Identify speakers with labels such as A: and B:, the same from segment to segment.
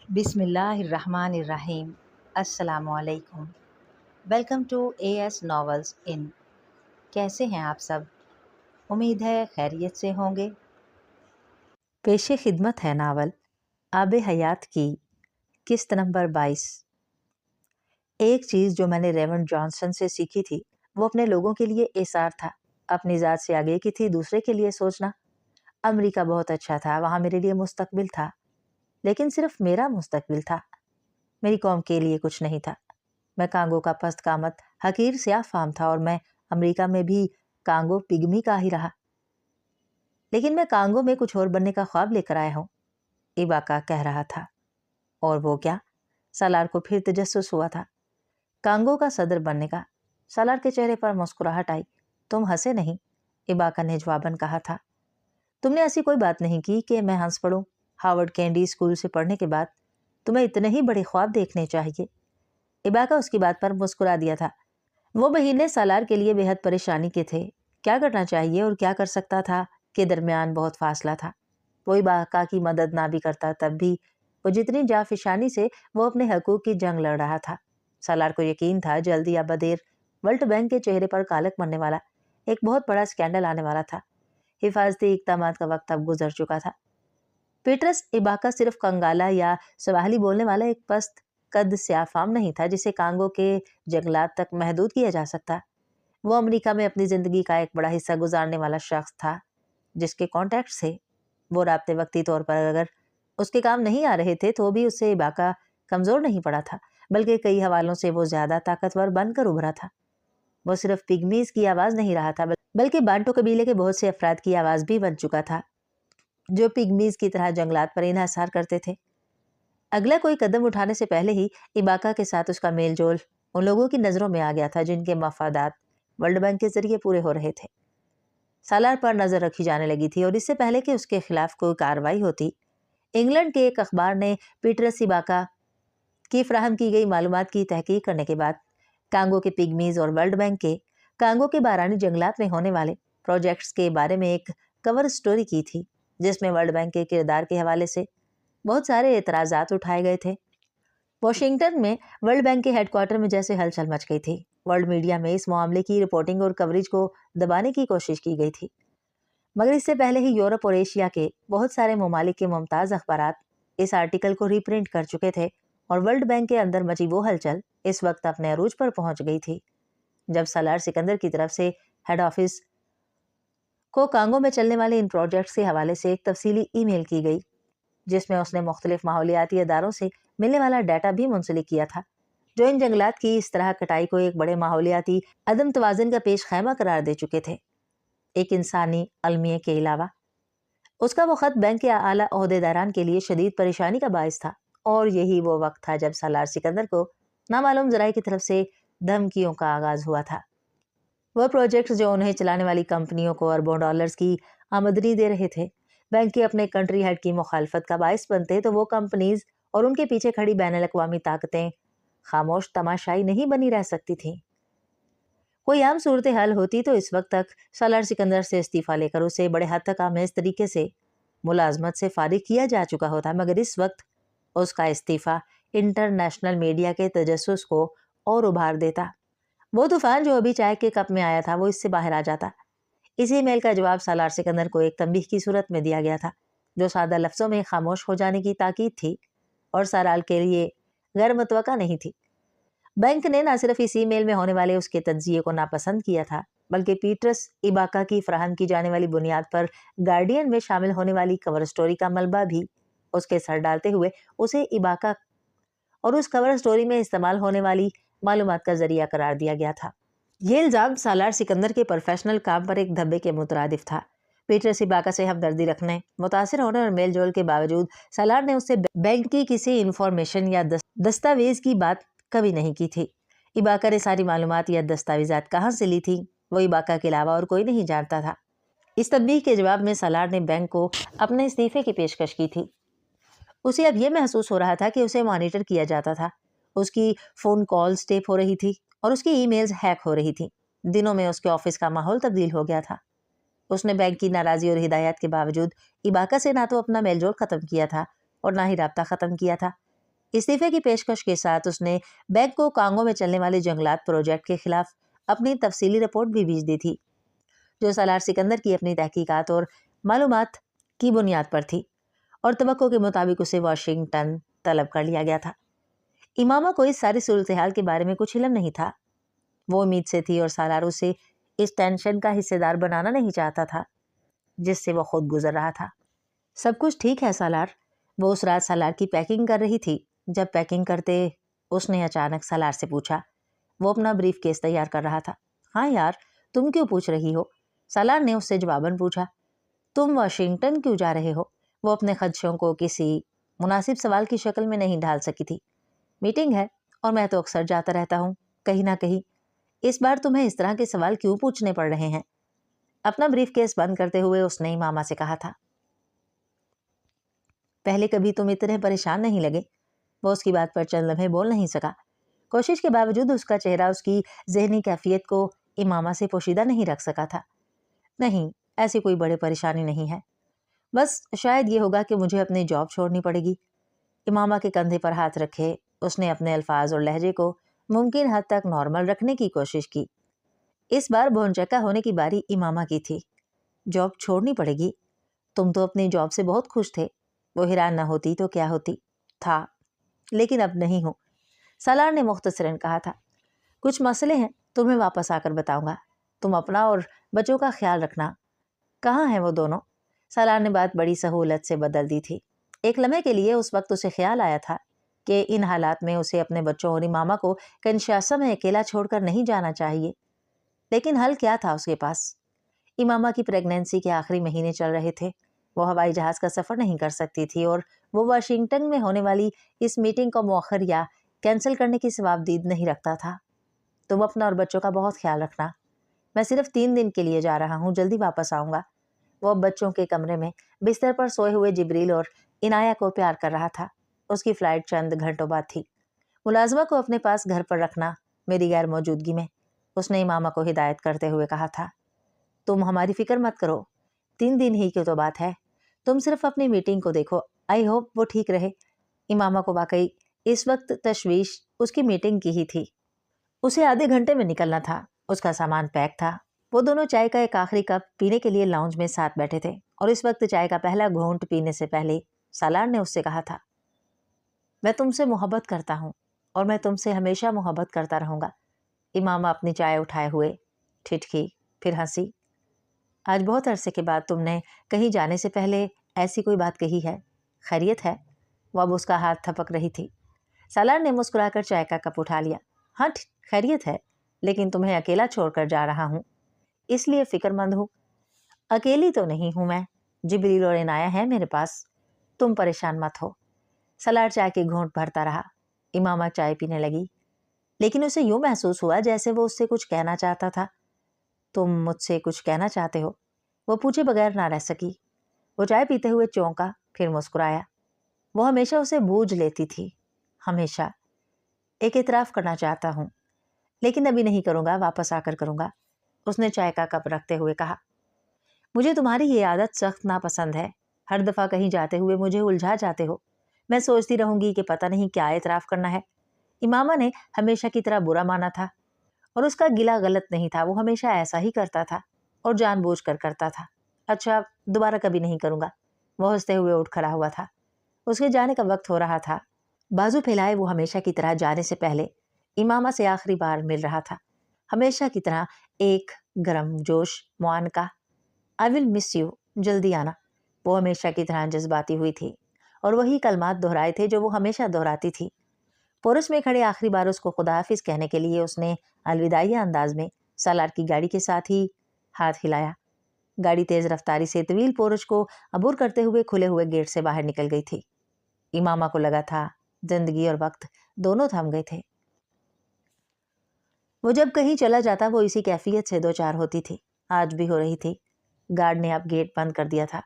A: بسم اللہ الرحمن الرحیم۔ السلام علیکم۔ Welcome to A S novels in. کیسے ہیں آپ سب؟ امید ہے خیریت سے ہوں گے۔ پیش خدمت ہے ناول آب حیات کی قسط نمبر 22۔ ایک چیز جو میں نے ریونڈ جانسن سے سیکھی تھی وہ اپنے لوگوں کے لیے ایثار تھا، اپنی ذات سے آگے کی تھی دوسرے کے لیے سوچنا۔ امریکہ بہت اچھا تھا، وہاں میرے لیے مستقبل تھا، لیکن صرف میرا مستقبل تھا، میری قوم کے لیے کچھ نہیں تھا۔ میں کانگو کا پست قامت حقیر سیاہ فام تھا اور میں امریکہ میں بھی کانگو پگمی کا ہی رہا، لیکن میں کانگو میں کچھ اور بننے کا خواب لے کر آیا ہوں، ایباکا کہہ رہا تھا۔ اور وہ کیا؟ سالار کو پھر تجسس ہوا تھا۔ کانگو کا صدر بننے کا۔ سالار کے چہرے پر مسکراہٹ آئی۔ تم ہنسے نہیں، ایباکا نے جواباً کہا تھا۔ تم نے ایسی کوئی بات نہیں کی کہ میں ہنس پڑوں۔ ہارورڈ کینڈی اسکول سے پڑھنے کے بعد تمہیں اتنے ہی بڑے خواب دیکھنے چاہیے۔ ایباکا اس کی بات پر مسکرا دیا تھا۔ وہ مہینے سالار کے لیے بے حد پریشانی کے تھے۔ کیا کرنا چاہیے اور کیا کر سکتا تھا کے درمیان بہت فاصلہ تھا۔ وہ ایباکا کی مدد نہ بھی کرتا تب بھی وہ جتنی جافشانی سے وہ اپنے حقوق کی جنگ لڑ رہا تھا۔ سالار کو یقین تھا جلدی یا بدیر ورلڈ بینک کے چہرے پر کالک مرنے والا ایک بہت بڑا اسکینڈل آنے والا تھا۔ حفاظتی اقدامات کا وقت اب گزر چکا تھا۔ پیٹرس ایباکا صرف کنگالا یا سواحلی بولنے والا ایک پست قد سیاہ فام نہیں تھا جسے کانگو کے جنگلات تک محدود کیا جا سکتا۔ وہ امریکہ میں اپنی زندگی کا ایک بڑا حصہ گزارنے والا شخص تھا جس کے کانٹیکٹس تھے۔ وہ رابطے وقتی طور پر اگر اس کے کام نہیں آ رہے تھے تو بھی اس سے ایباکا کمزور نہیں پڑا تھا، بلکہ کئی حوالوں سے وہ زیادہ طاقتور بن کر ابھرا تھا۔ وہ صرف پگمیز کی آواز نہیں رہا تھا بلکہ بانٹو قبیلے کے بہت سے افراد کی آواز بھی بن چکا تھا جو پگمیز کی طرح جنگلات پر انحصار کرتے تھے۔ اگلا کوئی قدم اٹھانے سے پہلے ہی ایباکا کے ساتھ اس کا میل جول ان لوگوں کی نظروں میں آ گیا تھا جن کے مفادات ورلڈ بینک کے ذریعے پورے ہو رہے تھے۔ سالار پر نظر رکھی جانے لگی تھی اور اس سے پہلے کہ اس کے خلاف کوئی کارروائی ہوتی، انگلینڈ کے ایک اخبار نے پیٹرس ایباکا کی فراہم کی گئی معلومات کی تحقیق کرنے کے بعد کانگو کے پگمیز اور ورلڈ بینک کے کانگو کے بارانی جنگلات میں ہونے والے پروجیکٹس کے بارے میں ایک کور سٹوری کی تھی جس میں ورلڈ بینک کے کردار کے حوالے سے بہت سارے اعتراضات اٹھائے گئے تھے۔ واشنگٹن میں ورلڈ بینک کے ہیڈ کوارٹر میں جیسے ہلچل مچ گئی تھی۔ ورلڈ میڈیا میں اس معاملے کی رپورٹنگ اور کوریج کو دبانے کی کوشش کی گئی تھی، مگر اس سے پہلے ہی یورپ اور ایشیا کے بہت سارے ممالک کے ممتاز اخبارات اس آرٹیکل کو ری پرنٹ کر چکے تھے اور ورلڈ بینک کے اندر مچی وہ ہلچل اس وقت اپنے عروج پر پہنچ گئی تھی جب سالار سکندر کی طرف سے ہیڈ آفس کو کانگو میں چلنے والے ان پروجیکٹس کے حوالے سے ایک تفصیلی ای میل کی گئی جس میں اس نے مختلف ماحولیاتی اداروں سے ملنے والا ڈیٹا بھی منسلک کیا تھا جو ان جنگلات کی اس طرح کٹائی کو ایک بڑے ماحولیاتی عدم توازن کا پیش خیمہ قرار دے چکے تھے۔ ایک انسانی المیہ کے علاوہ اس کا وہ خط بینک کے اعلیٰ عہدیداران کے لیے شدید پریشانی کا باعث تھا، اور یہی وہ وقت تھا جب سالار سکندر کو نامعلوم ذرائع کی طرف سے دھمکیوں کا آغاز ہوا تھا۔ وہ پروجیکٹس جو انہیں چلانے والی کمپنیوں کو اربوں ڈالرز کی آمدنی دے رہے تھے بینک کے اپنے کنٹری ہیڈ کی مخالفت کا باعث بنتے تو وہ کمپنیز اور ان کے پیچھے کھڑی بین الاقوامی طاقتیں خاموش تماشائی نہیں بنی رہ سکتی تھیں۔ کوئی عام صورتحال ہوتی تو اس وقت تک سالار سکندر سے استعفیٰ لے کر اسے بڑے حد تک آمیز طریقے سے ملازمت سے فارغ کیا جا چکا ہوتا، مگر اس وقت اس کا استعفیٰ انٹرنیشنل میڈیا کے تجسس کو اور ابھار دیتا۔ وہ طوفان جو ابھی چائے کے کپ میں آیا تھا وہ اس سے باہر آ جاتا۔ اسی میل کا جواب سالار سکندر کو ایک تنبیہ کی صورت میں دیا گیا تھا جو سادہ لفظوں میں خاموش ہو جانے کی تاکید تھی اور سالار کے لیے غیر متوقع نہیں تھی۔ بینک نے نہ صرف اس ای میل میں ہونے والے اس کے تجزیے کو ناپسند کیا تھا بلکہ پیٹرس ایباکا کی فراہم کی جانے والی بنیاد پر گارڈین میں شامل ہونے والی کور سٹوری کا ملبہ بھی اس کے سر ڈالتے ہوئے اسے ایباکا اور اس کور سٹوری میں استعمال ہونے والی معلومات کا ذریعہ قرار دیا گیا تھا۔ یہ الزام سالار سکندر کے پروفیشنل کام پر ایک دھبے کے مترادف تھا۔ پیٹرس ایباکا سے ہمدردی رکھنے، متاثر ہونے اور میل جول کے باوجود سالار نے اس سے بینک کی کسی انفارمیشن یا دستاویز کی بات کبھی نہیں کی تھی۔ ایباکا نے ساری معلومات یا دستاویزات کہاں سے لی تھی وہ ایباکا کے علاوہ اور کوئی نہیں جانتا تھا۔ اس تنبیہ کے جواب میں سالار نے بینک کو اپنے استعفے کی پیشکش کی تھی۔ اسے اب یہ محسوس ہو رہا تھا کہ اسے مانیٹر کیا جاتا تھا، اس کی فون کالز ٹیپ ہو رہی تھی اور اس کی ای میلز ہیک ہو رہی تھیں۔ دنوں میں اس کے آفس کا ماحول تبدیل ہو گیا تھا۔ اس نے بینک کی ناراضی اور ہدایات کے باوجود ایباکا سے نہ تو اپنا میل جول ختم کیا تھا اور نہ ہی رابطہ ختم کیا تھا۔ استعفے کی پیشکش کے ساتھ اس نے بینک کو کانگو میں چلنے والے جنگلات پروجیکٹ کے خلاف اپنی تفصیلی رپورٹ بھی بھیج دی تھی، جو سالار سکندر کی اپنی تحقیقات اور معلومات کی بنیاد پر تھی، اور توقع کے مطابق اسے واشنگٹن طلب کر لیا گیا تھا۔ امامہ کو اس ساری صورتحال کے بارے میں کچھ علم نہیں تھا۔ وہ امید سے تھی اور سالار اسے اس ٹینشن کا حصے دار بنانا نہیں چاہتا تھا جس سے وہ خود گزر رہا تھا۔ سب کچھ ٹھیک ہے سالار، وہ اس رات سالار کی پیکنگ کر رہی تھی۔ جب پیکنگ کرتے اس نے اچانک سالار سے پوچھا۔ وہ اپنا بریف کیس تیار کر رہا تھا۔ ہاں یار، تم کیوں پوچھ رہی ہو؟ سالار نے اس سے جواباً پوچھا۔ تم واشنگٹن کیوں جا رہے ہو؟ وہ اپنے خدشوں کو کسی مناسب سوال کی شکل میں نہیں ڈھال سکی تھی۔ میٹنگ ہے، اور میں تو اکثر جاتا رہتا ہوں کہیں نہ کہیں۔ اس بار تمہیں اس طرح کے سوال کیوں پوچھنے پڑ رہے ہیں؟ اپنا بریف کیس بند کرتے ہوئے اس نے امامہ سے کہا تھا۔ پہلے کبھی تم اتنے پریشان نہیں لگے۔ وہ اس کی بات پر چند لمحے بول نہیں سکا۔ کوشش کے باوجود اس کا چہرہ اس کی ذہنی کیفیت کو امامہ سے پوشیدہ نہیں رکھ سکا تھا۔ نہیں، ایسی کوئی بڑی پریشانی نہیں ہے، بس شاید یہ ہوگا کہ مجھے اپنی جاب چھوڑنی پڑے گی۔ امامہ کے کندھے پر ہاتھ رکھے اس نے اپنے الفاظ اور لہجے کو ممکن حد تک نارمل رکھنے کی کوشش کی۔ اس بار بھونچکا ہونے کی باری امامہ کی تھی۔ جاب چھوڑنی پڑے گی؟ تم تو اپنی جاب سے بہت خوش تھے۔ وہ حیران نہ ہوتی تو کیا ہوتی تھا، لیکن اب نہیں ہوں، سالار نے مختصراً کہا تھا۔ کچھ مسئلے ہیں، تمہیں واپس آ کر بتاؤں گا۔ تم اپنا اور بچوں کا خیال رکھنا۔ کہاں ہیں وہ دونوں؟ سالار نے بات بڑی سہولت سے بدل دی تھی۔ ایک لمحے کے لیے اس وقت اسے خیال آیا تھا کہ ان حالات میں اسے اپنے بچوں اور امامہ کو کنشاسا میں اکیلا چھوڑ کر نہیں جانا چاہیے، لیکن حل کیا تھا اس کے پاس؟ امامہ کی پریگنینسی کے آخری مہینے چل رہے تھے۔ وہ ہوائی جہاز کا سفر نہیں کر سکتی تھی، اور وہ واشنگٹن میں ہونے والی اس میٹنگ کو مؤخر یا کینسل کرنے کی ثوابدید نہیں رکھتا تھا۔ تم اپنا اور بچوں کا بہت خیال رکھنا۔ میں صرف 3 دن کے لیے جا رہا ہوں، جلدی واپس آؤں گا۔ وہ بچوں کے کمرے میں بستر پر سوئے ہوئے جبریل اور عنایہ کو پیار کر رہا تھا۔ اس کی فلائٹ چند گھنٹوں بعد تھی۔ ملازمہ کو اپنے پاس گھر پر رکھنا میری غیر موجودگی میں، اس نے امامہ کو ہدایت کرتے ہوئے کہا تھا۔ تم ہماری فکر مت کرو، 3 دن ہی کی تو بات ہے، تم صرف اپنی میٹنگ کو دیکھو۔ آئی ہوپ وہ ٹھیک رہے۔ امامہ کو واقعی اس وقت تشویش اس کی میٹنگ کی ہی تھی۔ اسے آدھے گھنٹے میں نکلنا تھا۔ اس کا سامان پیک تھا۔ وہ دونوں چائے کا ایک آخری کپ پینے کے لیے لاؤنج میں ساتھ بیٹھے تھے، اور اس وقت چائے کا پہلا گھونٹ پینے سے پہلے سالار نے اس سے کہا تھا، میں تم سے محبت کرتا ہوں، اور میں تم سے ہمیشہ محبت کرتا رہوں گا۔ امامہ اپنی چائے اٹھائے ہوئے ٹھٹکی، پھر ہنسی۔ آج بہت عرصے کے بعد تم نے کہیں جانے سے پہلے ایسی کوئی بات کہی ہے۔ خیریت ہے؟ وہ اب اس کا ہاتھ تھپک رہی تھی۔ سالار نے مسکرا کر چائے کا کپ اٹھا لیا۔ ہاں خیریت ہے، لیکن تمہیں اکیلا چھوڑ کر جا رہا ہوں، اس لیے فکر مند ہوں۔ اکیلی تو نہیں ہوں میں، جبریل اور عنایہ ہیں میرے پاس، تم پریشان مت ہو۔ سالار چائے کے گھونٹ بھرتا رہا۔ امامہ چائے پینے لگی، لیکن اسے یوں محسوس ہوا جیسے وہ اس سے کچھ کہنا چاہتا تھا۔ تم مجھ سے کچھ کہنا چاہتے ہو؟ وہ پوچھے بغیر نہ رہ سکی۔ وہ چائے پیتے ہوئے چونکا، پھر مسکرایا۔ وہ ہمیشہ اسے بوجھ لیتی تھی، ہمیشہ۔ ایک اعتراف کرنا چاہتا ہوں، لیکن ابھی نہیں کروں گا، واپس آ کر کروں گا، اس نے چائے کا کپ رکھتے ہوئے کہا۔ مجھے تمہاری یہ عادت سخت ناپسند ہے، ہر دفعہ کہیں جاتے ہوئے مجھے الجھا جاتے ہو۔ میں سوچتی رہوں گی کہ پتہ نہیں کیا اعتراف کرنا ہے۔ امامہ نے ہمیشہ کی طرح برا مانا تھا، اور اس کا گلہ غلط نہیں تھا، وہ ہمیشہ ایسا ہی کرتا تھا، اور جان بوجھ کر کرتا تھا۔ اچھا، دوبارہ کبھی نہیں کروں گا۔ وہ ہنستے ہوئے اٹھ کھڑا ہوا تھا۔ اس کے جانے کا وقت ہو رہا تھا۔ بازو پھیلائے وہ ہمیشہ کی طرح جانے سے پہلے امامہ سے آخری بار مل رہا تھا، ہمیشہ کی طرح ایک گرم جوش معانقہ۔ آئی ول مس یو، جلدی آنا۔ وہ ہمیشہ کی طرح جذباتی ہوئی تھی، اور وہی کلمات دہرائے تھے جو وہ ہمیشہ دہراتی تھی۔ پورس میں کھڑے آخری بار اس کو خدا حافظ کہنے کے لیے اس نے الوداعیہ انداز میں سالار کی گاڑی کے ساتھ ہی ہاتھ ہلایا۔ گاڑی تیز رفتاری سے طویل پورچ کو عبور کرتے ہوئے کھلے ہوئے گیٹ سے باہر نکل گئی تھی۔ امامہ کو لگا تھا زندگی اور وقت دونوں تھم گئے تھے۔ وہ جب کہیں چلا جاتا وہ اسی کیفیت سے دو چار ہوتی تھی، آج بھی ہو رہی تھی۔ گارڈ نے اب گیٹ بند کر دیا تھا۔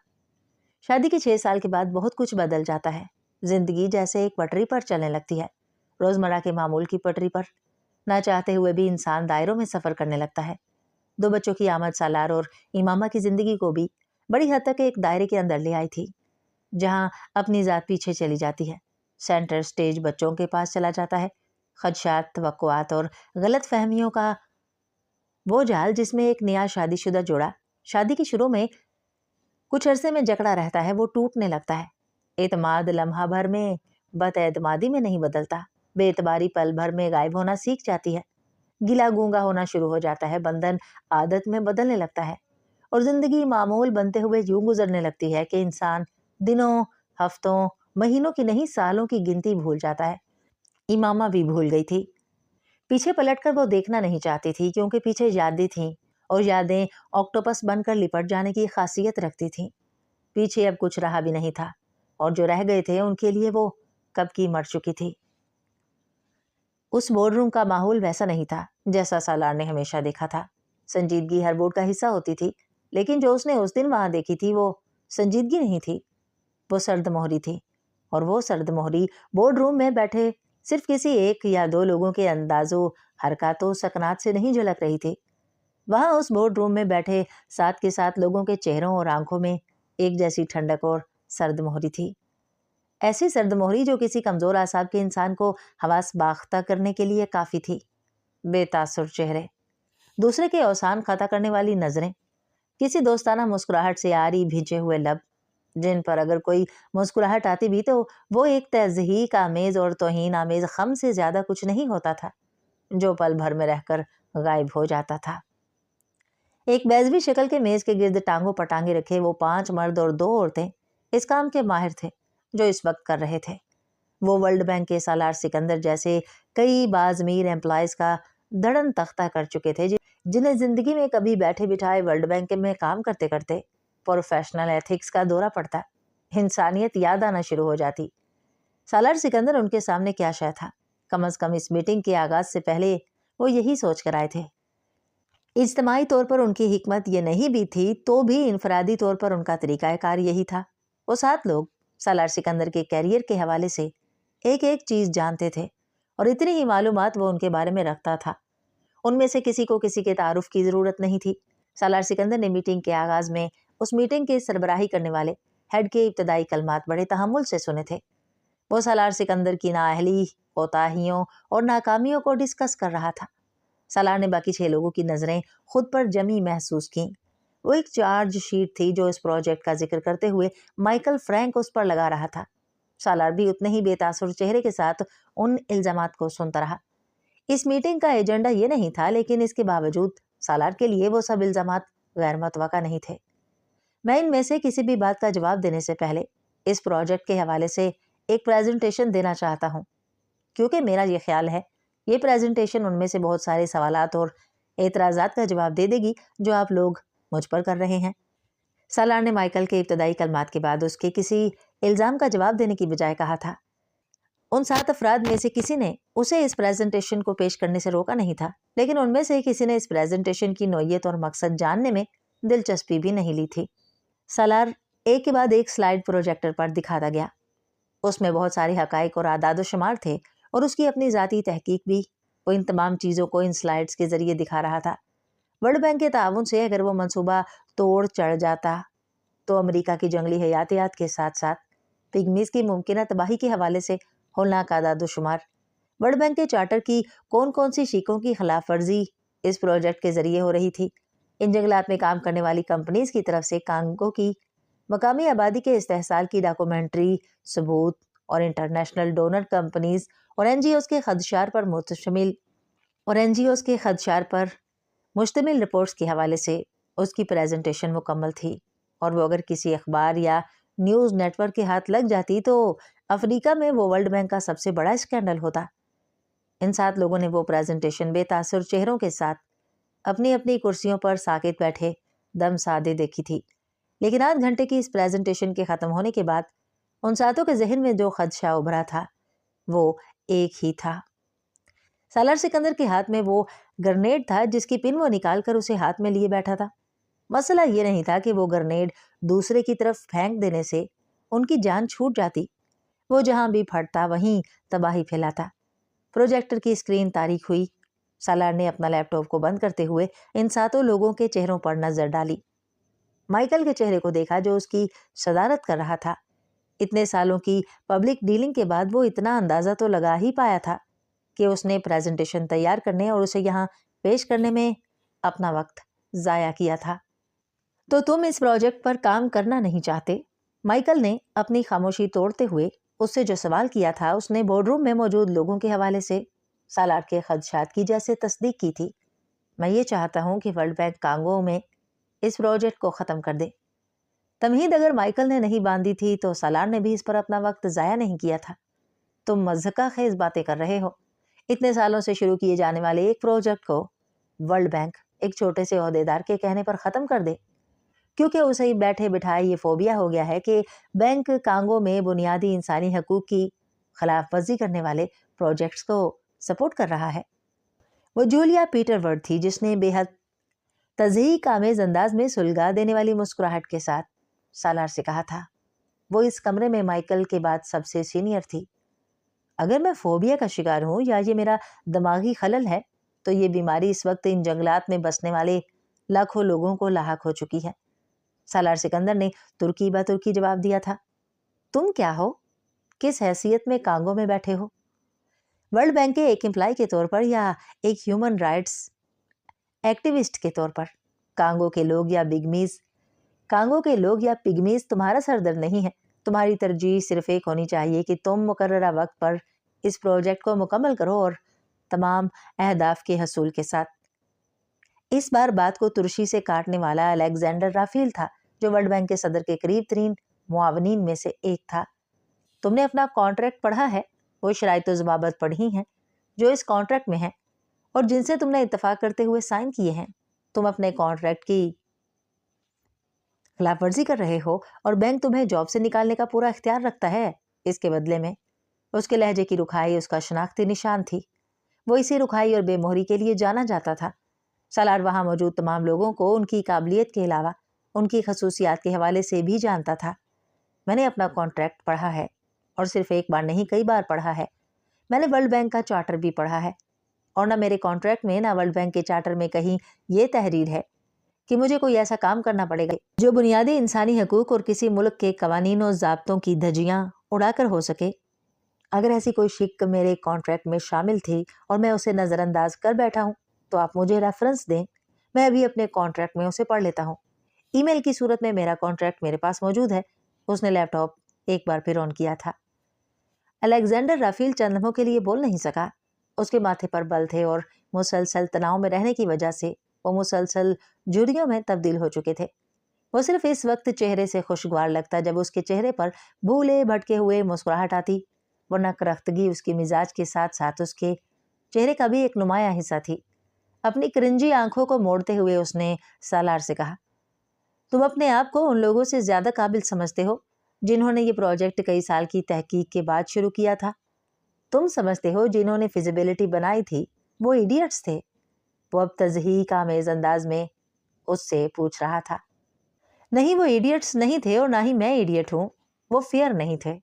A: شادی کے 6 سال کے بعد بہت کچھ بدل جاتا ہے۔ زندگی جیسے ایک پٹری پر چلنے لگتی ہے، روزمرہ کے معمول کی پٹری پر۔ نہ چاہتے ہوئے بھی انسان دائروں میں سفر کرنے لگتا ہے۔ 2 بچوں کی آمد سالار اور امامہ کی زندگی کو بھی بڑی حد تک ایک دائرے کے اندر لے آئی تھی، جہاں اپنی ذات پیچھے چلی جاتی ہے۔ سینٹر سٹیج بچوں کے پاس چلا جاتا ہے۔ خدشات، توقعات اور غلط فہمیوں کا وہ جال جس میں ایک نیا شادی شدہ جوڑا شادی کی شروع میں کچھ عرصے میں جکڑا رہتا ہے وہ ٹوٹنے لگتا ہے۔ اعتماد لمحہ بھر میں بد اعتمادی میں نہیں بدلتا، بے اعتباری پل بھر میں غائب ہونا سیکھ جاتی ہے، گلا گونگا ہونا شروع ہو جاتا ہے، بندھن عادت میں بدلنے لگتا ہے اور زندگی معمول بنتے ہوئے یوں گزرنے لگتی ہے کہ انسان دنوں، ہفتوں، مہینوں کی نہیں سالوں کی گنتی بھول جاتا ہے۔ امامہ بھی بھول گئی تھی۔ پیچھے پلٹ کر وہ دیکھنا نہیں چاہتی تھی کیونکہ پیچھے یادیں تھیں اور یادیں آکٹوپس بن کر لپٹ جانے کی خاصیت رکھتی تھیں۔ پیچھے اب کچھ رہا بھی نہیں تھا اور جو رہ گئے تھے ان کے لیے وہ کب کی مر چکی تھی۔ اس بورڈ روم کا ماحول ویسا نہیں تھا جیسا سالار نے ہمیشہ دیکھا تھا۔ سنجیدگی ہر بورڈ کا حصہ ہوتی تھی، لیکن جو اس نے اس دن وہاں دیکھی تھی وہ سنجیدگی نہیں تھی، وہ سرد مہری تھی۔ اور وہ سرد مہری بورڈ روم میں بیٹھے صرف کسی ایک یا دو لوگوں کے انداز و حرکات و سکنات سے نہیں جھلک رہی تھی۔ وہاں اس بورڈ روم میں بیٹھے ساتھ کے ساتھ لوگوں کے چہروں اور آنکھوں میں ایک جیسی ٹھنڈک اور سرد مہری تھی، ایسی سرد مہری جو کسی کمزور اعصاب کے انسان کو حواس باختہ کرنے کے لیے کافی تھی۔ بے تاثر چہرے، دوسرے کے اوسان خطا کرنے والی نظریں، کسی دوستانہ مسکراہٹ سے آری بھیجے ہوئے لب جن پر اگر کوئی مسکراہٹ آتی بھی تو وہ ایک تضحیک آمیز اور توہین آمیز خم سے زیادہ کچھ نہیں ہوتا تھا جو پل بھر میں رہ کر غائب ہو جاتا تھا۔ ایک بیضوی شکل کے میز کے گرد ٹانگوں پٹانگے رکھے وہ 5 مرد اور 2 عورتیں اس کام کے ماہر تھے جو اس وقت کر رہے تھے۔ وہ ورلڈ بینک کے سالار سکندر جیسے کئی بازمیر امپلائیز کا دھڑن تختہ کر چکے تھے جنہیں زندگی میں کبھی بیٹھے بٹھائے ورلڈ بینک میں کام کرتے کرتے پروفیشنل ایتھکس کا دورہ پڑتا، انسانیت یاد آنا شروع ہو جاتی۔ سالار سکندر ان کے سامنے کیا شے تھا؟ کم از کم اس میٹنگ کے آغاز سے پہلے وہ یہی سوچ کر آئے تھے۔ اجتماعی طور پر ان کی حکمت یہ نہیں بھی تھی تو بھی انفرادی طور پر ان کا طریقہ کار یہی تھا۔ وہ 7 لوگ سالار سکندر کے کیریئر کے حوالے سے ایک ایک چیز جانتے تھے اور اتنی ہی معلومات وہ ان کے بارے میں رکھتا تھا۔ ان میں سے کسی کو کسی کے تعارف کی ضرورت نہیں تھی۔ سالار سکندر نے میٹنگ کے آغاز میں اس میٹنگ کے سربراہی کرنے والے ہیڈ کے ابتدائی کلمات بڑے تحمل سے سنے تھے۔ وہ سالار سکندر کی نااہلی، کوتاہیوں اور ناکامیوں کو ڈسکس کر رہا تھا۔ سالار نے باقی 6 لوگوں کی نظریں خود پر جمی محسوس کیں۔ وہ ایک چارج شیٹ تھی جو اس پروجیکٹ کا ذکر کرتے ہوئے مائیکل فرینک اس پر لگا رہا تھا۔ سالار بھی اتنے ہی بے تاثر چہرے کے ساتھ ان الزامات کو سنتا رہا۔ اس میٹنگ کا ایجنڈا یہ نہیں تھا، لیکن اس کے باوجود سالار کے لیے وہ سب الزامات غیر متوقع نہیں تھے۔ میں ان میں سے کسی بھی بات کا جواب دینے سے پہلے اس پروجیکٹ کے حوالے سے ایک پریزنٹیشن دینا چاہتا ہوں، کیونکہ میرا یہ خیال ہے یہ پریزنٹیشن ان میں سے بہت سارے سوالات اور اعتراضات کا جواب دے دے گی جو آپ لوگ مجھ پر کر رہے ہیں۔ سالار نے مائیکل کے ابتدائی کلمات کے بعد اس کے کسی الزام کا جواب دینے کی بجائے کہا تھا۔ ان 7 افراد میں سے کسی نے اسے اس پریزنٹیشن کو پیش کرنے سے روکا نہیں تھا، لیکن ان میں سے کسی نے اس پریزنٹیشن کی نوعیت اور مقصد جاننے میں دلچسپی بھی نہیں لی تھی۔ سالار ایک کے بعد ایک سلائیڈ پروجیکٹر پر دکھاتا گیا۔ اس میں بہت سارے حقائق اور اعداد و شمار تھے اور اس کی اپنی ذاتی تحقیق بھی۔ وہ ان تمام چیزوں کو ان سلائیڈز کے ذریعے دکھا رہا تھا۔ ورلڈ بینک کے تعاون سے اگر وہ منصوبہ توڑ چڑھ جاتا تو امریکہ کی جنگلی حیاتیات کے ساتھ ساتھ پگمیز کی ممکنہ تباہی کے حوالے سے ہولناک اعداد و شمار، ورلڈ بینک کے چارٹر کی کون کون سی شیکوں کی خلاف ورزی اس پروجیکٹ کے ذریعے ہو رہی تھی، ان جنگلات میں کام کرنے والی کمپنیز کی طرف سے کانگو کی مقامی آبادی کے استحصال کی ڈاکومنٹری ثبوت اور انٹرنیشنل ڈونر کمپنیز اور این جی اوز کے خدشات پر مشتمل رپورٹس کے حوالے سے اس کی پریزنٹیشن مکمل تھی، اور وہ اگر کسی اخبار یا نیوز نیٹ ورک کے ہاتھ لگ جاتی تو افریقہ میں وہ ورلڈ بینک کا سب سے بڑا اسکینڈل ہوتا۔ ان 7 لوگوں نے وہ پریزنٹیشن بے تاثر چہروں کے ساتھ اپنی اپنی کرسیوں پر ساکت بیٹھے دم سادے دیکھی تھی، لیکن آدھ گھنٹے کی اس پریزنٹیشن کے ختم ہونے کے بعد ان 7 کے ذہن میں جو خدشہ ابھرا تھا وہ ایک ہی تھا۔ سالار سکندر کے ہاتھ میں وہ گرنیڈ تھا جس کی پن وہ نکال کر اسے ہاتھ میں لیے بیٹھا تھا۔ مسئلہ یہ نہیں تھا کہ وہ گرنیڈ دوسرے کی طرف پھینک دینے سے ان کی جان چھوٹ جاتی، وہ جہاں بھی پھٹتا وہیں تباہی پھیلاتا۔ پروجیکٹر کی اسکرین تاریک ہوئی۔ سالار نے اپنا لیپ ٹاپ کو بند کرتے ہوئے ان 7 لوگوں کے چہروں پر نظر ڈالی۔ مائیکل کے چہرے کو دیکھا جو اس کی صدارت کر رہا تھا۔ اتنے سالوں کی پبلک ڈیلنگ کے بعد وہ اتنا اندازہ تو لگا ہی پایا تھا کہ اس نے پریزنٹیشن تیار کرنے اور اسے یہاں پیش کرنے میں اپنا وقت ضائع کیا تھا۔ تو تم اس پروجیکٹ پر کام کرنا نہیں چاہتے؟ مائیکل نے اپنی خاموشی توڑتے ہوئے اس سے جو سوال کیا تھا اس نے بورڈ روم میں موجود لوگوں کے حوالے سے سالار کے خدشات کی جیسے تصدیق کی تھی۔ میں یہ چاہتا ہوں کہ ورلڈ بینک کانگو میں اس پروجیکٹ کو ختم کر دے۔ تمہید اگر مائیکل نے نہیں باندھی تھی تو سالار نے بھی اس پر اپنا وقت ضائع نہیں کیا تھا۔ تم مضحکہ خیز باتیں کر رہے ہو۔ اتنے سالوں سے شروع کیے جانے والے ایک پروجیکٹ کو ورلڈ بینک ایک چھوٹے سے عہدیدار کے کہنے پر ختم کر دے، کیونکہ اسے ہی بیٹھے بٹھائے یہ فوبیا ہو گیا ہے کہ بینک کانگو میں بنیادی انسانی حقوق کی خلاف ورزی کرنے والے پروجیکٹس کو سپورٹ کر رہا ہے۔ وہ جولیا پیٹر ورڈ تھی جس نے بے حد تضحیک آمیز انداز میں سلگا دینے والی مسکراہٹ کے ساتھ سالار سے کہا تھا۔ وہ اس کمرے میں مائیکل کے بعد سب سے سینئر تھی۔ اگر میں فوبیا کا شکار ہوں یا یہ میرا دماغی خلل ہے تو یہ بیماری اس وقت ان جنگلات میں بسنے والے لاکھوں لوگوں کو لاحق ہو چکی ہے۔ سالار سکندر نے ترکی بہ ترکی جواب دیا تھا۔ تم کیا ہو؟ کس حیثیت میں کانگو میں بیٹھے ہو؟ ورلڈ بینک کے ایک امپلائی کے طور پر یا ایک ہیومن رائٹس ایکٹیوسٹ کے طور پر؟ کانگو کے لوگ یا پگمیز تمہارا سردر نہیں ہے۔ تمہاری ترجیح صرف ایک ہونی چاہیے کہ تم مقررہ وقت پر اس پروجیکٹ کو مکمل کرو اور تمام اہداف کے حصول کے ساتھ۔ اس بار بات کو ترشی سے کاٹنے والا الیگزینڈر رافیل تھا جو ورلڈ بینک کے صدر کے قریب ترین معاونین میں سے ایک تھا۔ تم نے اپنا کانٹریکٹ پڑھا ہے؟ وہ شرائط و ضوابط پڑھی ہیں جو اس کانٹریکٹ میں ہیں اور جن سے تم نے اتفاق کرتے ہوئے سائن کیے ہیں۔ تم اپنے کانٹریکٹ کی خلاف ورزی کر رہے ہو اور بینک تمہیں جاب سے نکالنے کا پورا اختیار رکھتا ہے۔ اس کے بدلے میں اس کے لہجے کی رکھائی اس کا شناختی نشان تھی۔ وہ اسی رکھائی اور بے مہری کے لیے جانا جاتا تھا۔ سالار وہاں موجود تمام لوگوں کو ان کی قابلیت کے علاوہ ان کی خصوصیات کے حوالے سے بھی جانتا تھا۔ میں نے اپنا کانٹریکٹ پڑھا ہے اور صرف ایک بار نہیں کئی بار پڑھا ہے۔ میں نے ورلڈ بینک کا چارٹر بھی پڑھا ہے اور نہ میرے کانٹریکٹ میں نہ ورلڈ بینک کے چارٹر میں کہیں یہ تحریر ہے کہ مجھے کوئی ایسا کام کرنا پڑے گا جو بنیادی انسانی حقوق اور کسی ملک کے قوانین و ضابطوں کی دھجیاں اڑا کر ہو سکے۔ اگر ایسی کوئی شک میرے کانٹریکٹ میں شامل تھی اور میں اسے نظر انداز کر بیٹھا ہوں تو آپ مجھے ریفرنس دیں، میں ابھی اپنے کانٹریکٹ میں اسے پڑھ لیتا ہوں۔ ای میل کی صورت میں میرا کانٹریکٹ میرے پاس موجود ہے۔ اس نے لیپ ٹاپ ایک بار پھر آن کیا تھا۔ الیگزینڈر رافیل چند لمحوں کے لیے بول نہیں سکا۔ اس کے ماتھے پر بل تھے اور مسلسل تناؤ میں رہنے کی وجہ سے وہ مسلسل جھریوں میں تبدیل ہو چکے تھے۔ وہ صرف اس وقت چہرے سے خوشگوار لگتا جب اس کے چہرے پر بھولے بھٹکے ہوئے مسکراہٹ آتی، ورنہ کرختگی اس کے مزاج کے ساتھ ساتھ اس کے چہرے کا بھی ایک نمایاں حصہ تھی۔ اپنی کرنجی آنکھوں کو موڑتے ہوئے اس نے سالار سے کہا، تم اپنے آپ کو ان لوگوں سے زیادہ قابل سمجھتے ہو جنہوں نے یہ پروجیکٹ کئی سال کی تحقیق کے بعد شروع کیا تھا۔ تم سمجھتے ہو جنہوں نے فیزیبلٹی بنائی تھی وہ ایڈیٹس تھے۔ وہ اب تضحیک آمیز انداز میں اس سے پوچھ رہا تھا۔ نہیں، وہ ایڈیٹس نہیں تھے اور نہ ہی میں ایڈیٹ ہوں۔ وہ فیئر نہیں تھے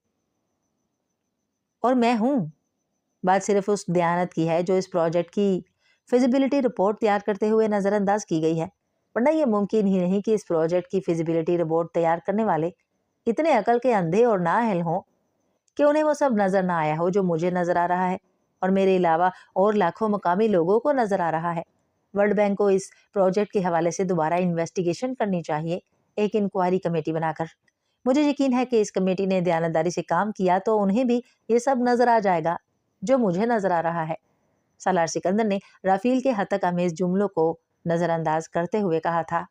A: اور میں ہوں۔ بات صرف اس دیانت کی ہے جو اس پروجیکٹ کی فیزیبلٹی رپورٹ تیار کرتے ہوئے نظر انداز کی گئی ہے، ورنہ یہ ممکن ہی نہیں کہ اس پروجیکٹ کی فیزیبلٹی رپورٹ تیار کرنے والے اتنے عقل کے اندھے اور نااہل ہوں کہ انہیں وہ سب نظر نہ آیا ہو جو مجھے نظر آ رہا ہے اور میرے علاوہ اور لاکھوں مقامی لوگوں کو نظر آ رہا ہے۔ ورلڈ بینک کو اس پروجیکٹ کے حوالے سے دوبارہ انویسٹیگیشن کرنی چاہیے، ایک انکوائری کمیٹی بنا کر۔ مجھے یقین ہے کہ اس کمیٹی نے دیانتداری سے کام کیا تو انہیں بھی یہ سب نظر آ جائے گا جو مجھے نظر آ رہا ہے۔ سالار سکندر نے رافیل کے ہتک آمیز جملوں کو نظر انداز کرتے ہوئے کہا تھا،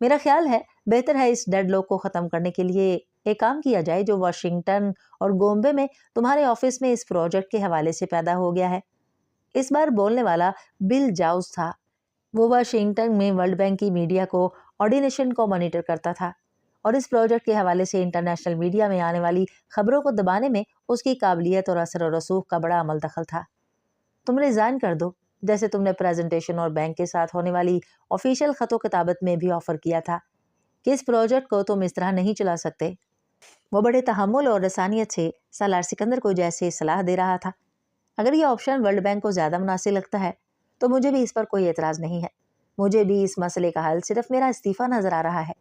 A: میرا خیال ہے بہتر ہے اس ڈیڈ لاک کو ختم کرنے کے لیے ایک کام کیا جائے جو واشنگٹن اور گومبے میں تمہارے آفس میں اس پروجیکٹ کے حوالے سے پیدا ہو گیا ہے۔ اس بار بولنے والا بل جاؤز تھا۔ وہ واشنگٹن میں ورلڈ بینک کی میڈیا کو آرڈینیشن کو مانیٹر کرتا تھا اور اس پروجیکٹ کے حوالے سے انٹرنیشنل میڈیا میں آنے والی خبروں کو دبانے میں اس کی قابلیت اور اثر و رسوخ کا بڑا عمل دخل تھا۔ تم ریزائن کر دو، جیسے تم نے پریزنٹیشن اور بینک کے ساتھ ہونے والی آفیشیل خط و کتابت میں بھی آفر کیا تھا کہ اس پروجیکٹ کو تم اس طرح نہیں چلا سکتے۔ وہ بڑے تحمل اور رسانیت سے سالار سکندر کو جیسے صلاح دے رہا تھا۔ اگر یہ آپشن ورلڈ بینک کو زیادہ مناسب لگتا ہے تو مجھے بھی اس پر کوئی اعتراض نہیں ہے۔ مجھے بھی اس مسئلے کا حل صرف میرا استعفیٰ نظر آ رہا ہے،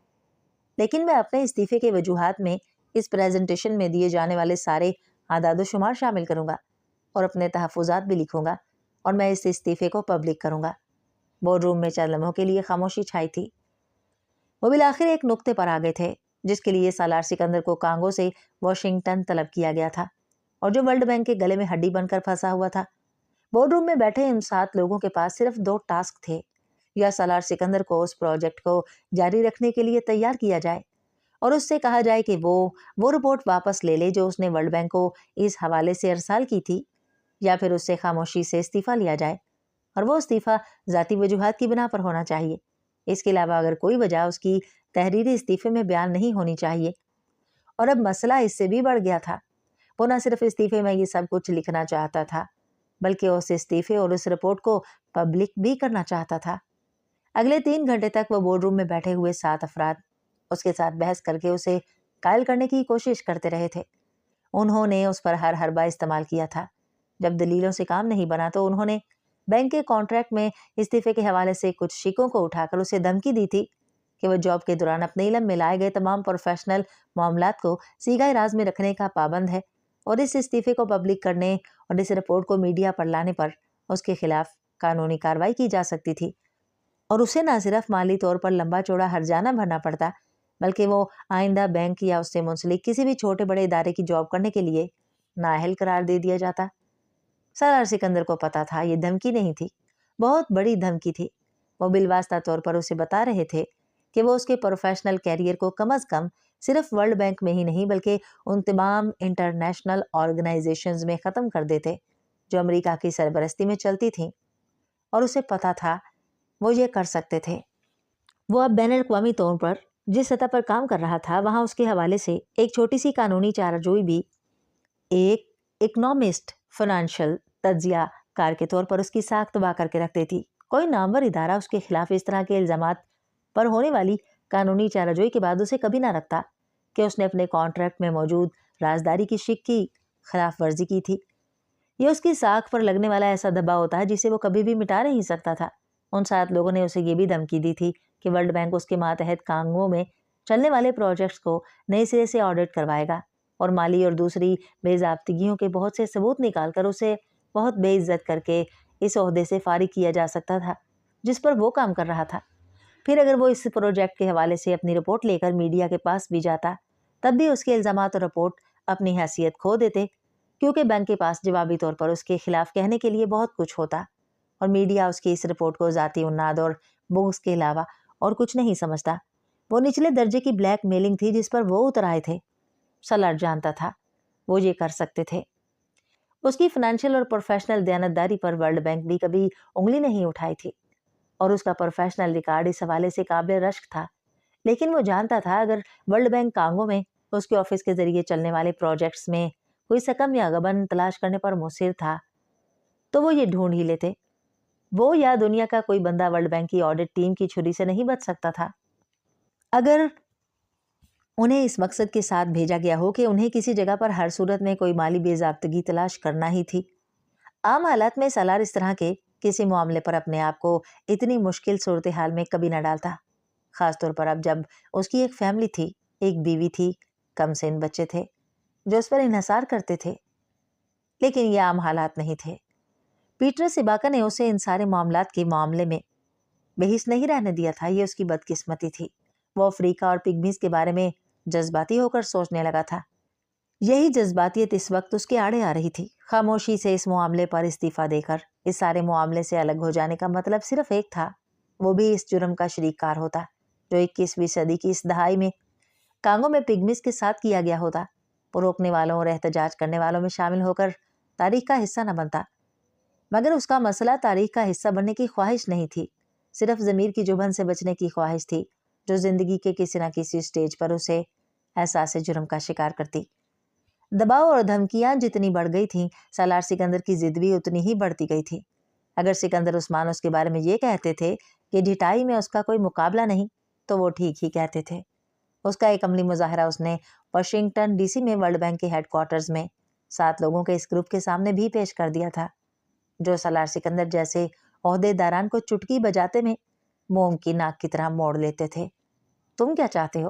A: لیکن میں اپنے استعفے کے وجوہات میں اس پریزنٹیشن میں دیے جانے والے سارے اعداد و شمار شامل کروں گا اور اپنے تحفظات بھی لکھوں گا اور میں اس استعفے کو پبلک کروں گا۔ بورڈ روم میں چند لمحوں کے لیے خاموشی چھائی تھی۔ وہ بالآخر ایک نقطے پر آ گئے تھے جس کے لیے سالار سکندر کو کانگو سے واشنگٹن طلب کیا گیا تھا اور جو ورلڈ بینک کے گلے میں ہڈی بن کر پھنسا ہوا تھا۔ بورڈ روم میں بیٹھے ان 7 لوگوں کے پاس صرف 2 ٹاسک تھے، یا سالار سکندر کو اس پروجیکٹ کو جاری رکھنے کے لیے تیار کیا جائے اور اس سے کہا جائے کہ وہ رپورٹ واپس لے لے جو اس نے ورلڈ بینک کو اس حوالے سے ارسال کی تھی، یا پھر اس سے خاموشی سے استعفیٰ لیا جائے اور وہ استعفیٰ ذاتی وجوہات کی بنا پر ہونا چاہیے۔ اس کے علاوہ اگر کوئی وجہ اس کی تحریری استعفے میں بیان نہیں ہونی چاہیے۔ اور اب مسئلہ اس سے بھی بڑھ گیا تھا۔ وہ نہ صرف استعفے میں یہ سب کچھ لکھنا چاہتا تھا بلکہ اس استعفے اور اس رپورٹ کو پبلک بھی کرنا چاہتا تھا۔ اگلے 3 گھنٹے تک وہ بورڈ روم میں بیٹھے ہوئے 7 افراد اس کے ساتھ بحث کر کے اسے قائل کرنے کی کوشش کرتے رہے تھے۔ انہوں نے اس پر ہر حربہ استعمال کیا تھا۔ جب دلیلوں سے کام نہیں بنا تو انہوں نے بینک کے کانٹریکٹ میں استعفے کے حوالے سے کچھ شکوں کو اٹھا کر اسے دھمکی دی تھی کہ وہ جاب کے دوران اپنے علم میں لائے گئے تمام پروفیشنل معاملات کو سیگہ راز میں رکھنے کا پابند ہے اور اس استعفے کو پبلک کرنے اور اس رپورٹ کو میڈیا پر لانے پر اس کے خلاف قانونی کارروائی کی جا سکتی تھی اور اسے نہ صرف مالی طور پر لمبا چوڑا ہرجانہ بھرنا پڑتا بلکہ وہ آئندہ بینک یا اس سے منسلک کسی بھی چھوٹے بڑے ادارے کی جاب کرنے کے لیے نااہل قرار دے دیا جاتا۔ سالار سکندر کو پتا تھا یہ دھمکی نہیں تھی، بہت بڑی دھمکی تھی۔ وہ بالواسطہ طور پر اسے بتا رہے تھے کہ وہ اس کے پروفیشنل کیریئر کو کم از کم صرف ورلڈ بینک میں ہی نہیں بلکہ ان تمام انٹرنیشنل آرگنائزیشنز میں ختم کر دیتے جو امریکہ کی سرپرستی میں چلتی تھیں، اور اسے پتا تھا وہ یہ کر سکتے تھے۔ وہ اب بین الاقوامی طور پر جس سطح پر کام کر رہا تھا وہاں اس کے حوالے سے ایک چھوٹی سی قانونی چارہ جوئی بھی ایک اکنامسٹ، فائنانشل تجزیہ کار کے طور پر اس کی ساکھ تباہ کر کے رکھ دیتی۔ کوئی نامور ادارہ اس کے خلاف اس طرح کے الزامات پر ہونے والی قانونی چارہ جوئی کے بعد اسے کبھی نہ رکھتا کہ اس نے اپنے کانٹریکٹ میں موجود رازداری کی شک کی خلاف ورزی کی تھی۔ یہ اس کی ساکھ پر لگنے والا ایسا دباؤ ہوتا ہے جسے وہ کبھی بھی مٹا نہیں سکتا تھا۔ ان 7 لوگوں نے اسے یہ بھی دھمکی دی تھی کہ ورلڈ بینک اس کے ماتحت کانگو میں چلنے والے پروجیکٹس کو نئے سرے سے آڈٹ کروائے گا اور مالی اور دوسری بے ضابطگیوں کے بہت سے ثبوت نکال کر اسے بہت بے عزت کر کے اس عہدے سے فارغ کیا جا سکتا تھا جس پر وہ کام کر رہا تھا۔ پھر اگر وہ اس پروجیکٹ کے حوالے سے اپنی رپورٹ لے کر میڈیا کے پاس بھی جاتا تب بھی اس کے الزامات اور رپورٹ اپنی حیثیت کھو دیتے، کیونکہ بینک کے پاس جوابی طور پر اس کے خلاف کہنے کے لیے بہت کچھ ہوتا اور میڈیا اس کی اس رپورٹ کو ذاتی عناد اور بغض کے علاوہ اور کچھ نہیں سمجھتا۔ وہ نچلے درجے کی بلیک میلنگ تھی جس پر وہ اتر آئے تھے۔ سالار جانتا تھا وہ یہ کر سکتے تھے۔ اس کی فائنینشیل اور پروفیشنل دیانتداری پر ورلڈ بینک بھی کبھی انگلی نہیں اٹھائی تھی اور اس کا پروفیشنل ریکارڈ اس حوالے سے قابل رشک تھا، لیکن وہ جانتا تھا اگر ورلڈ بینک کانگو میں اس کے آفس کے ذریعے چلنے والے پروجیکٹس میں کوئی سکم یا غبن تلاش کرنے پر مصر تھا تو وہ یہ ڈھونڈ ہی لیتے۔ وہ یا دنیا کا کوئی بندہ ورلڈ بینک کی آڈٹ ٹیم کی چھری سے نہیں بچ سکتا تھا اگر انہیں اس مقصد کے ساتھ بھیجا گیا ہو کہ انہیں کسی جگہ پر ہر صورت میں کوئی مالی بے ضابطگی تلاش کرنا ہی تھی۔ عام حالات میں سالار اس طرح کے کسی معاملے پر اپنے آپ کو اتنی مشکل صورتحال میں کبھی نہ ڈالتا، خاص طور پر اب جب اس کی ایک فیملی تھی، ایک بیوی تھی، کم سن بچے تھے جو اس پر انحصار کرتے تھے۔ لیکن یہ عام حالات نہیں تھے۔ پیٹر سباکا نے اسے ان سارے معاملات کے معاملے میں بحث نہیں رہنے دیا تھا۔ یہ اس کی بدقسمتی تھی۔ وہ افریقہ اور پگمیز کے بارے میں جذباتی ہو کر سوچنے لگا تھا۔ یہی جذباتیت اس وقت اس کے آڑے آ رہی تھی۔ خاموشی سے اس معاملے پر استعفیٰ دے کر اس سارے معاملے سے الگ ہو جانے کا مطلب صرف ایک تھا، وہ بھی اس جرم کا شریک کار ہوتا جو 21ویں صدی کی اس دہائی میں کانگو میں پگمیز کے ساتھ کیا گیا ہوتا۔ وہ روکنے والوں اور احتجاج کرنے والوں میں شامل ہو کر تاریخ کا حصہ نہ بنتا، مگر اس کا مسئلہ تاریخ کا حصہ بننے کی خواہش نہیں تھی، صرف ضمیر کی جبن سے بچنے کی خواہش تھی جو زندگی کے کسی نہ کسی سٹیج پر اسے احساس جرم کا شکار کرتی۔ دباؤ اور دھمکیاں جتنی بڑھ گئی تھیں، سالار سکندر کی ضد بھی اتنی ہی بڑھتی گئی تھی۔ اگر سکندر عثمان اس کے بارے میں یہ کہتے تھے کہ ڈھٹائی میں اس کا کوئی مقابلہ نہیں تو وہ ٹھیک ہی کہتے تھے۔ اس کا ایک عملی مظاہرہ اس نے واشنگٹن ڈی سی میں ورلڈ بینک کے ہیڈ کوارٹرز میں 7 لوگوں کے اس گروپ کے سامنے بھی پیش کر دیا تھا جو سالار سکندر جیسے عہدے داران کو چٹکی بجاتے میں موم کی ناک کی طرح موڑ لیتے تھے۔ تم کیا چاہتے ہو؟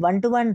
A: 1-to-1